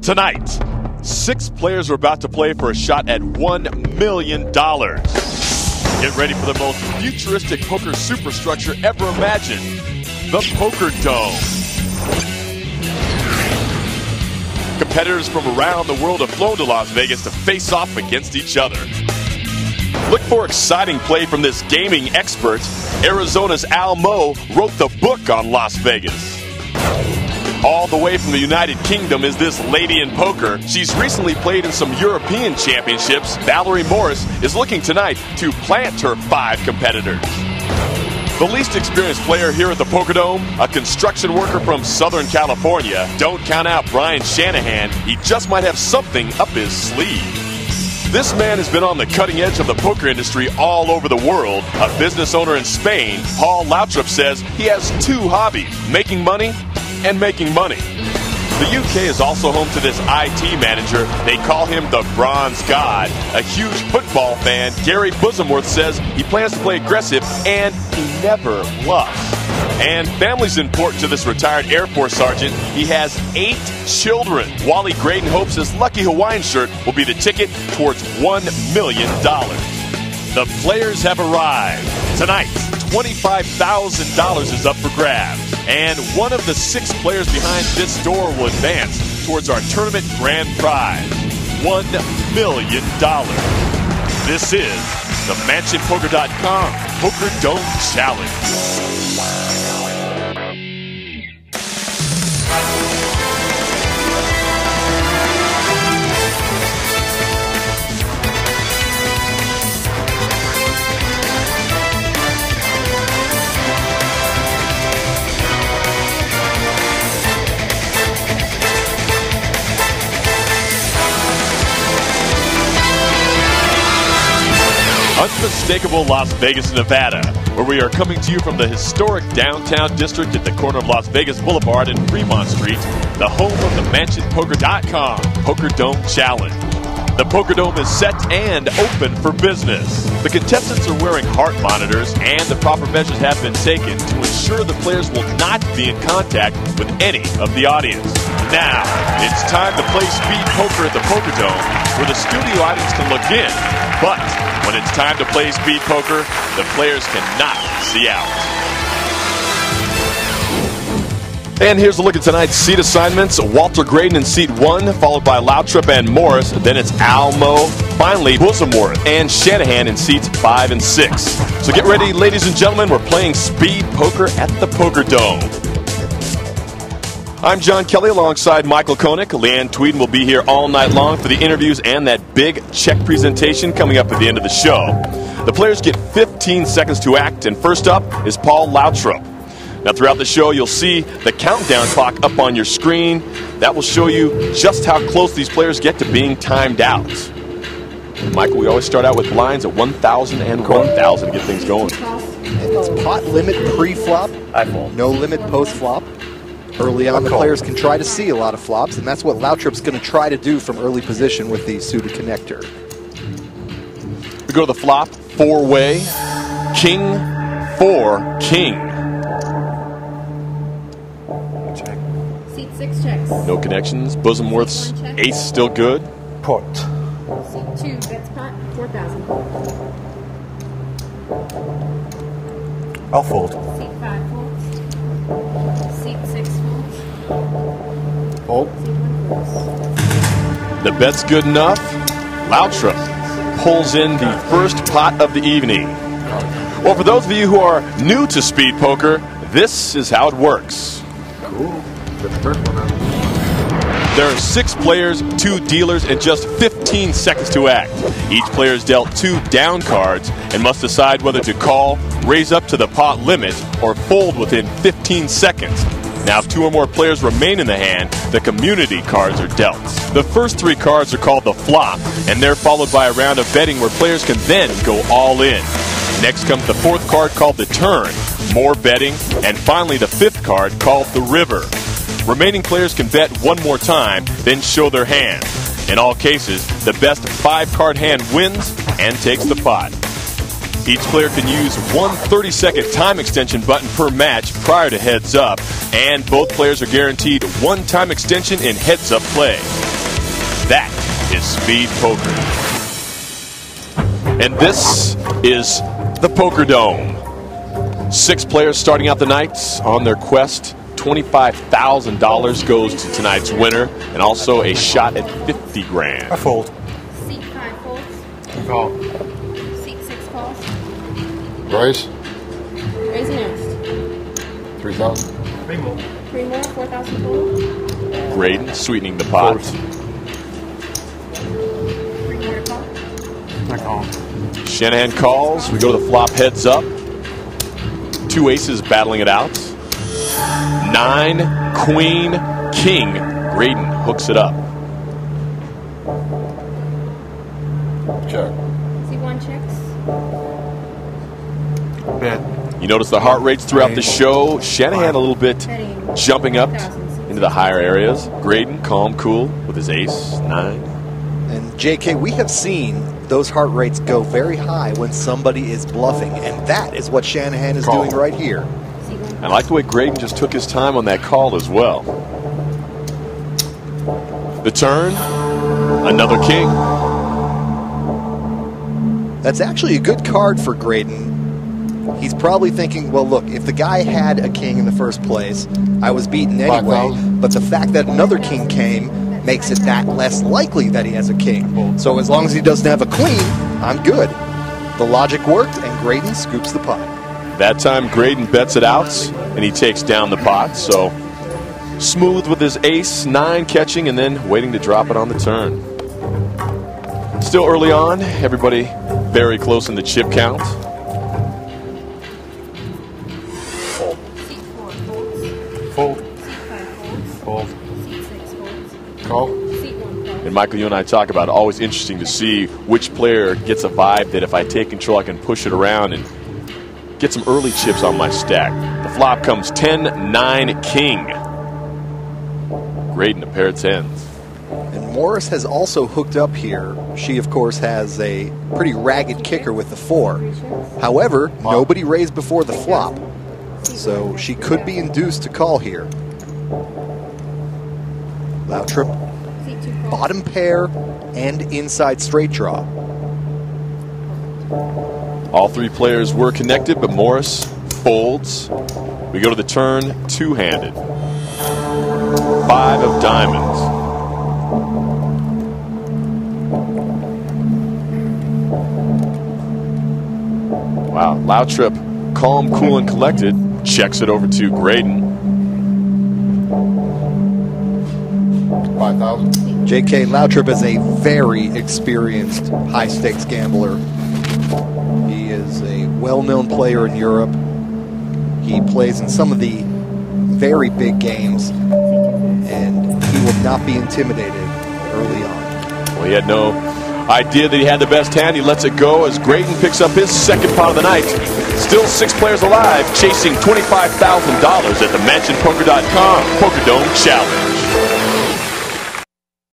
Tonight, 6 players are about to play for a shot at $1 million. Get ready for the most futuristic poker superstructure ever imagined, the Poker Dome. Competitors from around the world have flown to Las Vegas to face off against each other. Look for exciting play from this gaming expert. Arizona's Al Mo wrote the book on Las Vegas. All the way from the United Kingdom is this lady in poker. She's recently played in some European championships. Valerie Morris is looking tonight to plant her 5 competitors. The least experienced player here at the Poker Dome, a construction worker from Southern California. Don't count out Brian Shanahan. He just might have something up his sleeve. This man has been on the cutting edge of the poker industry all over the world. A business owner in Spain, Paul Lautrop, says he has 2 hobbies, making money and making money. The UK is also home to this IT manager. They call him the Bronze God. A huge football fan, Gary Bosomworth, says he plans to play aggressive and he never bluffs. And family's important to this retired Air Force sergeant. He has 8 children. Wally Graydon hopes his lucky Hawaiian shirt will be the ticket towards $1 million. The players have arrived. Tonight, $25,000 is up for grabs. And one of the 6 players behind this door will advance towards our tournament grand prize, $1 million. This is the MansionPoker.com Poker Dome Challenge. Unmistakable Las Vegas, Nevada, where we are coming to you from the historic downtown district at the corner of Las Vegas Boulevard and Fremont Street, the home of the MansionPoker.com Poker Dome Challenge. The Poker Dome is set and open for business. The contestants are wearing heart monitors, and the proper measures have been taken to ensure the players will not be in contact with any of the audience. Now, it's time to play speed poker at the Poker Dome, where the studio audience can look in, but when it's time to play speed poker, the players cannot see out. And here's a look at tonight's seat assignments. Walter Graydon in seat 1, followed by Lautrop and Morris. Then it's Al Mo. Finally, Bosomworth and Shanahan in seats 5 and 6. So get ready, ladies and gentlemen. We're playing speed poker at the Poker Dome. I'm John Kelly alongside Michael Koenig. Leanne Tweeden will be here all night long for the interviews and that big check presentation coming up at the end of the show. The players get 15 seconds to act, and first up is Paul Lautrop. Now, throughout the show, you'll see the countdown clock up on your screen. That will show you just how close these players get to being timed out. Michael, we always start out with blinds at 1,000 and 1,000 to get things going. And it's pot limit pre-flop, no limit post-flop. Early on, the players can try to see a lot of flops, and that's what Lautrop's going to try to do from early position with the suited connector. We go to the flop, 4-way, King, 4, King. Check. Seat 6 checks. No connections. Bosomworth's ace still good. Pot. Seat 2 bets pot, 4,000. I'll fold. Seat 5 folds. Seat 6 folds. Fold. Seat 1 folds. The bet's good enough. Lautrop pulls in the first pot of the evening. Well, for those of you who are new to speed poker, this is how it works. Cool. Get the first one out. There are 6 players, 2 dealers, and just 15 seconds to act. Each player is dealt 2 down cards and must decide whether to call, raise up to the pot limit, or fold within 15 seconds. Now, if 2 or more players remain in the hand, the community cards are dealt. The first 3 cards are called the flop, and they're followed by a round of betting where players can then go all in. Next comes the 4th card called the turn, more betting, and finally the 5th card called the river. Remaining players can bet 1 more time, then show their hand. In all cases, the best 5-card hand wins and takes the pot. Each player can use one 30-second time extension button per match prior to heads up, and both players are guaranteed 1 time extension in heads up play. That is Speed Poker. And this is the Poker Dome. 6 players starting out the night on their quest. $25,000 goes to tonight's winner, and also a shot at 50 grand. I fold. Seat 5 folds. Call. Seat 6 calls. Raise. Raise and asked. 3,000. 3 more, 4,000 total. Graydon sweetening the pot. 3 more to call. I call. Shanahan calls. We go to the flop heads up. 2 aces battling it out. 9, queen, king. Graydon hooks it up. Check. C1 checks. Bet. You notice the heart rates throughout the show. Shanahan a little bit Betting. jumping up 1,000. into the higher areas. Graydon calm, cool with his ace, 9. And JK, we have seen those heart rates go very high when somebody is bluffing, and that is what Shanahan is doing right here. C1. I like the way Graydon just took his time on that call as well. The turn, another king. That's actually a good card for Graydon. He's probably thinking, well, look, if the guy had a king in the first place, I was beaten anyway, 5,000. but the fact that another king came makes it that less likely that he has a king. So as long as he doesn't have a queen, I'm good. The logic worked, and Graydon scoops the pot. That time Graydon bets it out, and he takes down the pot. So smooth with his ace, 9 catching, and then waiting to drop it on the turn. Still early on, everybody very close in the chip count. Seat 4 folds. Fold. Seat 5 folds. Fold. Seat 6 folds. Call. Seat 1 calls. And Michael, you and I talk about it, always interesting to see which player gets a vibe that if I take control, I can push it around and get some early chips on my stack. The flop comes 10, 9, king. Graydon, a pair of 10s. And Morris has also hooked up here. She, of course, has a pretty ragged kicker with the 4. However, nobody raised before the flop, so she could be induced to call here. Lautrip, Seat 2 calls. bottom pair, and inside straight draw. All 3 players were connected, but Morris folds. We go to the turn, 2-handed. 5 of diamonds. Wow, Lautrip, calm, cool, and collected, checks it over to Graydon. 5,000. J.K. Lautrip is a very experienced high-stakes gambler. He is a well-known player in Europe. He plays in some of the very big games, and he will not be intimidated early on. Well, he had no idea that he had the best hand. He lets it go as Graydon picks up his second pot of the night. Still 6 players alive, chasing $25,000 at the MansionPoker.com Poker Dome Challenge.